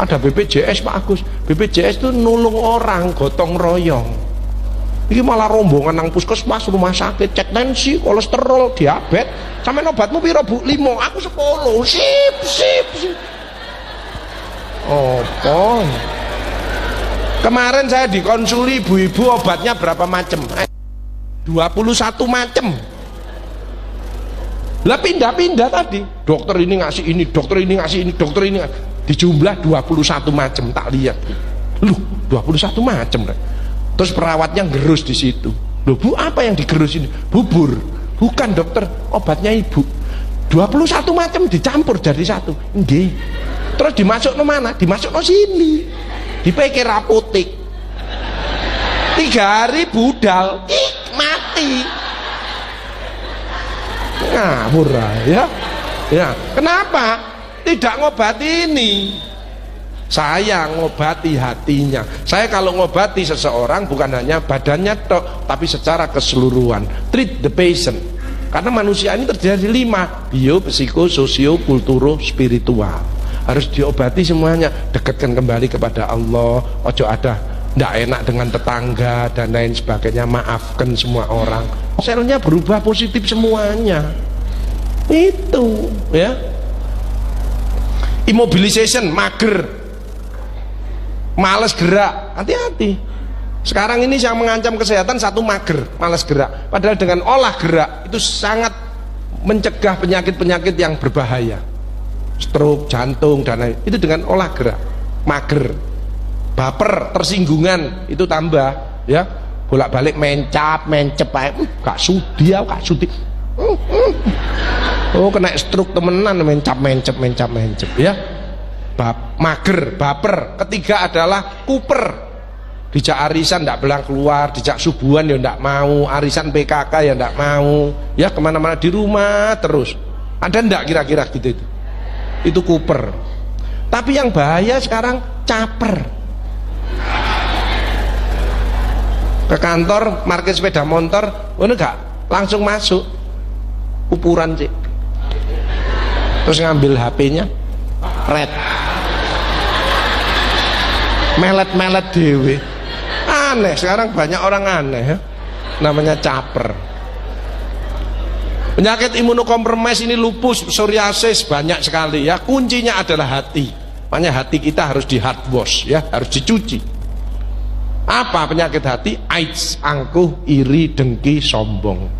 Ada BPJS Pak Agus. BPJS itu nulung orang, gotong royong. Ini malah rombongan nang puskesmas, rumah sakit, cek tensi, kolesterol, diabetes. Sampai obatmu piro Bu? 5, aku 10. Sip. Apa? Kemarin saya dikonsuli ibu-ibu, obatnya berapa macam? 21 macam. Lah pindah-pindah tadi. Dokter ini ngasih ini, dokter ini ngasih ini, dokter ini ngasih. Dijumlah 21 macam, tak lihat. Loh, 21 macam. Terus perawatnya gerus di situ. Loh Bu, apa yang digerus ini? Bubur. Bukan dokter, obatnya ibu. 21 macam dicampur jadi satu. Nggih. Terus dimasuk ke mana? Dimasuk ke sini. Dipikir apotek. 3 hari budal, mati. Ngawur ya. Ya, kenapa? Tidak ngobati ini. Saya ngobati hatinya. Saya kalau ngobati seseorang bukan hanya badannya tok, tapi secara keseluruhan. Treat the patient. Karena manusia ini terdiri dari 5: bio, psiko, sosio, kulturo, spiritual. Harus diobati semuanya. Dekatkan kembali kepada Allah. Ojo ada ndak enak dengan tetangga dan lain sebagainya. Maafkan semua orang. Selnya berubah positif semuanya. Itu ya. Immobilization, mager, males gerak, hati-hati. Sekarang ini yang mengancam kesehatan satu, mager, males gerak. Padahal dengan olah gerak itu sangat mencegah penyakit-penyakit yang berbahaya, stroke, jantung dan lain. Itu dengan olah gerak. Mager, baper, tersinggungan itu tambah ya. Bolak-balik mencap gak sudi. Oh, kena stroke temenan, mencap ya. Mager, baper. Ketiga adalah kuper. Dijak arisan ndak belang keluar, dijak subuhan ya ndak mau, arisan PKK ya ndak mau, ya kemana-mana di rumah terus. Ada ndak kira-kira gitu itu? Itu kuper. Tapi yang bahaya sekarang caper. Ke kantor, parkir sepeda motor, enggak langsung masuk, kupuran sih. Terus ngambil HP-nya, red, melet dewe. Aneh, sekarang banyak orang aneh ya. Namanya caper. Penyakit imunokompromis ini lupus, psoriasis banyak sekali ya. Kuncinya adalah hati. Makanya hati kita harus di hard wash ya, harus dicuci. Apa penyakit hati? AIDS, angkuh, iri, dengki, sombong.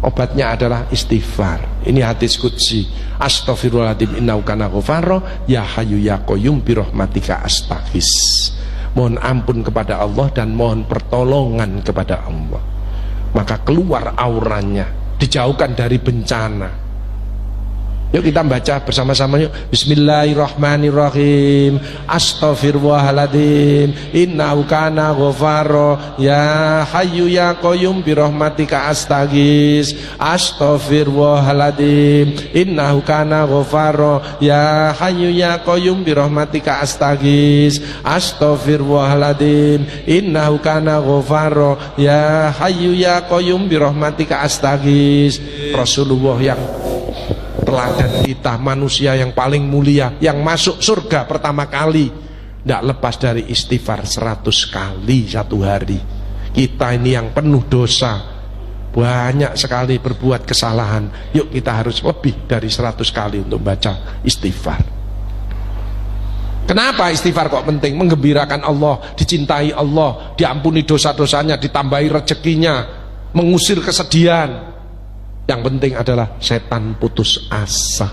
Obatnya adalah istighfar. Ini hadis qudsi. Astaghfirullahaladzim innahu kana ghafara, ya hayyu ya qayyum bi rahmatika astaghis. Mohon ampun kepada Allah dan mohon pertolongan kepada Allah. Maka keluar auranya, dijauhkan dari bencana. Yuk kita baca bersama-sama yuk. Bismillahirrahmanirrahim. Astaghfirullahaladzim innahu kana ghafara, ya hayyu ya qayyum bi rahmatika astaghis. Astaghfirullahaladzim innahu kana ghafara, ya hayyu ya qayyum bi rahmatika astaghis. Astaghfirullahaladzim innahu kana ghafara, ya hayyu ya qayyum bi rahmatika astaghis. Rasulullah yang teladan kita, manusia yang paling mulia, yang masuk surga pertama kali, tidak lepas dari istighfar 100 kali satu hari. Kita ini yang penuh dosa, banyak sekali berbuat kesalahan. Yuk kita harus lebih dari 100 kali untuk baca istighfar. Kenapa istighfar kok penting? Menggembirakan Allah, dicintai Allah, diampuni dosa-dosanya, ditambahi rezekinya, mengusir kesedihan. Yang penting adalah setan putus asa.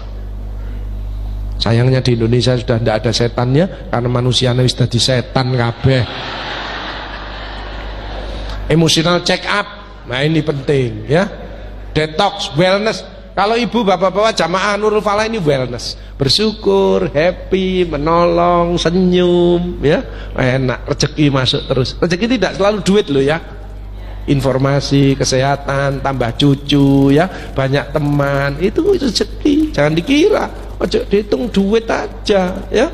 Sayangnya di Indonesia sudah tidak ada setannya, karena manusianya sudah di setan kabeh. Emotional check up, nah ini penting ya. Detox, wellness. Kalau ibu bapak-bapak jamaah Nurul Falah ini wellness, bersyukur, happy, menolong, senyum ya, enak, rezeki masuk terus. Rezeki tidak selalu duit loh ya. Informasi, kesehatan, tambah cucu ya, banyak teman, itu rezeki. Jangan dikira, ojo dihitung duit aja ya.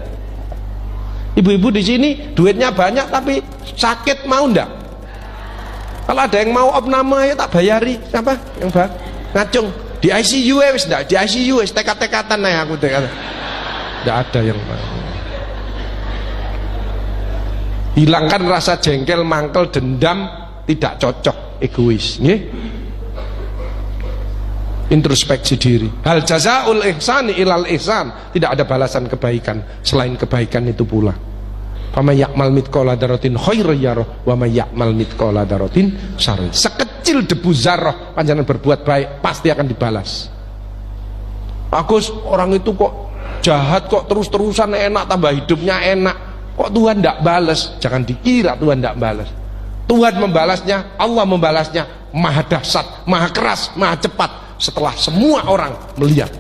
Ibu-ibu di sini duitnya banyak tapi sakit mau ndak? Kalau ada yang mau opname ya tak bayari. Siapa yang ngacung di ICU wis ndak? Di ICU wis tekat-tekatan ae aku tekat. Ndak ada yang mau. Hilangkan rasa jengkel, mangkel, dendam, tidak cocok, egois, nggih. Introspeksi diri. Hal jazaul ihsani ilal ihsan, tidak ada balasan kebaikan selain kebaikan itu pula. Faman ya'mal mithqala dzarratin khairan yarah wa may ya'mal mithqala dzarratin syarran. Sekecil debu zarrah panjenengan berbuat baik pasti akan dibalas. Agus, orang itu kok jahat, kok terus-terusan enak, tambah hidupnya enak, kok Tuhan tidak balas? Jangan dikira Tuhan tidak balas. Tuhan membalasnya, Allah membalasnya maha dahsyat, maha keras, maha cepat setelah semua orang melihat.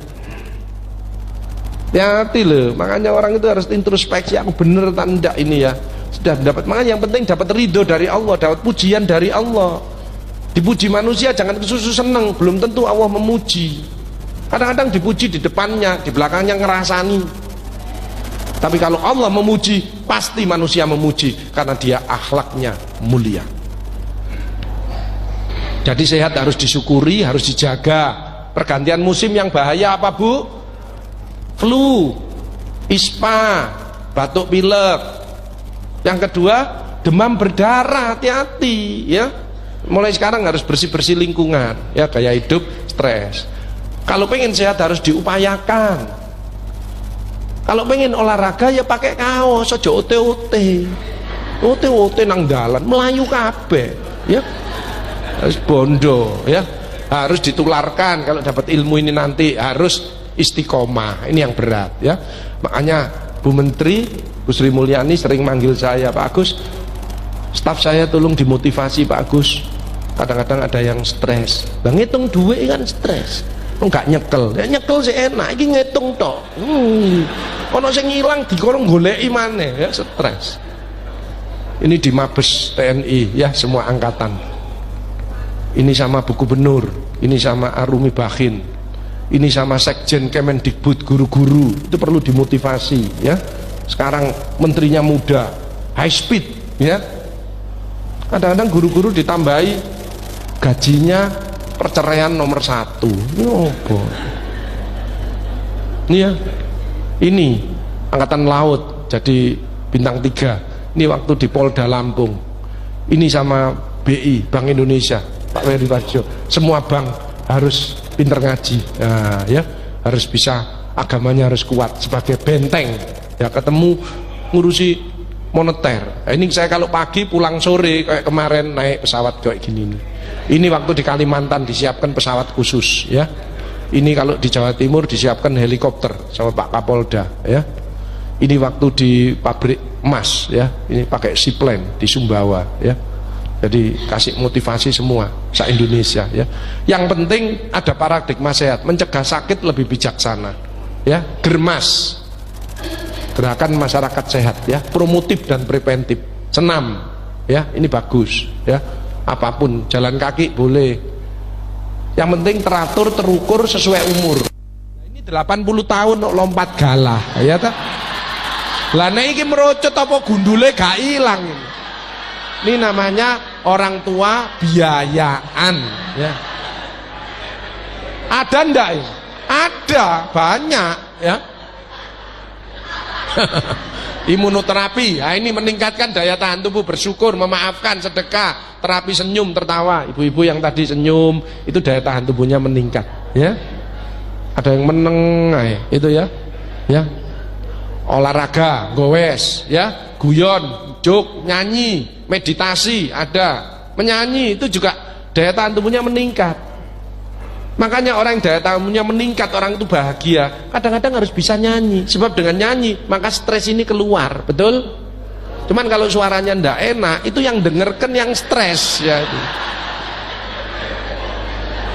Hati loh, makanya orang itu harus introspeksi, aku bener atau enggak ini ya. Sudah dapat, makanya yang penting dapat ridho dari Allah, dapat pujian dari Allah. Dipuji manusia jangan kesusu seneng, belum tentu Allah memuji. Kadang-kadang dipuji di depannya, di belakangnya ngerasani. Tapi kalau Allah memuji, pasti manusia memuji karena dia akhlaknya mulia. Jadi sehat harus disyukuri, harus dijaga. Pergantian musim yang bahaya apa Bu? Flu, ispa, batuk pilek. Yang kedua, demam berdarah, hati-hati ya. Mulai sekarang harus bersih-bersih lingkungan ya, gaya hidup, stres. Kalau pengen sehat harus diupayakan. Kalau pengen olahraga ya pakai kaos, aja ote-ote. Ote-ote nang dalan, melayu kabeh ya. Harus bondo ya. Harus ditularkan kalau dapat ilmu ini nanti, harus istiqomah. Ini yang berat ya. Makanya Bu Menteri Bu Sri Mulyani sering manggil saya, Pak Agus, staf saya tolong dimotivasi Pak Agus. Kadang-kadang ada yang stres. Bang ngitung duit kan stres. Enggak nyekel. Ya nyekel sih enak, iki ngitung tok. Ono sing ilang dikorong goleki maneh ya, stres. Ini di Mabes TNI ya, semua angkatan. Ini sama Bu Gubernur, ini sama Arumi Bakhin, ini sama Sekjen Kemendikbud, guru-guru itu perlu dimotivasi ya. Sekarang menterinya muda, high speed ya. Kadang-kadang guru-guru ditambahi gajinya perceraian nomor 1. Ini apa? Ini ya, ini angkatan laut jadi bintang 3. Ini waktu di Polda Lampung. Ini sama BI, Bank Indonesia, Pak Ferry Warjo. Semua bank harus pinter ngaji, nah, ya, harus bisa, agamanya harus kuat sebagai benteng. Ya, ketemu ngurusi moneter. Nah, ini saya kalau pagi pulang sore kayak kemarin naik pesawat kayak gini nih. Ini waktu di Kalimantan disiapkan pesawat khusus ya. Ini kalau di Jawa Timur disiapkan helikopter sama Pak Kapolda ya. Ini waktu di pabrik emas ya. Ini pakai seaplane di Sumbawa ya. Jadi kasih motivasi semua se-Indonesia ya. Yang penting ada paradigma sehat, mencegah sakit lebih bijaksana ya. Germas, gerakan masyarakat sehat ya, promotif dan preventif. Senam ya, ini bagus ya. Apapun, jalan kaki boleh, yang penting teratur, terukur, sesuai umur. Nah, ini 80 tahun lompat galah ya ta. Lah nek iki merocot apa gundule gak ilang ini. Ini namanya orang tua biayaan ya. Ada ndak ini? Ada, banyak ya. Imunoterapi, nah ini meningkatkan daya tahan tubuh, bersyukur, memaafkan, sedekah, terapi senyum, tertawa. Ibu-ibu yang tadi senyum itu daya tahan tubuhnya meningkat ya. Ada yang meneng itu ya. Ya. Olahraga, gowes ya, guyon, jok, nyanyi, meditasi ada. Menyanyi itu juga daya tahan tubuhnya meningkat. Makanya orang yang daya tahannya meningkat, orang itu bahagia, kadang-kadang harus bisa nyanyi. Sebab dengan nyanyi maka stres ini keluar, betul? Cuman kalau suaranya ndak enak, itu yang dengarkan yang stres ya itu.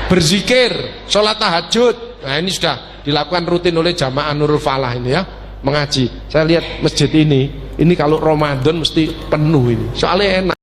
Berzikir, sholat tahajud, nah ini sudah dilakukan rutin oleh jamaah Nurul Falah ini ya, mengaji. Saya lihat masjid ini kalau Ramadan mesti penuh ini, soalnya enak.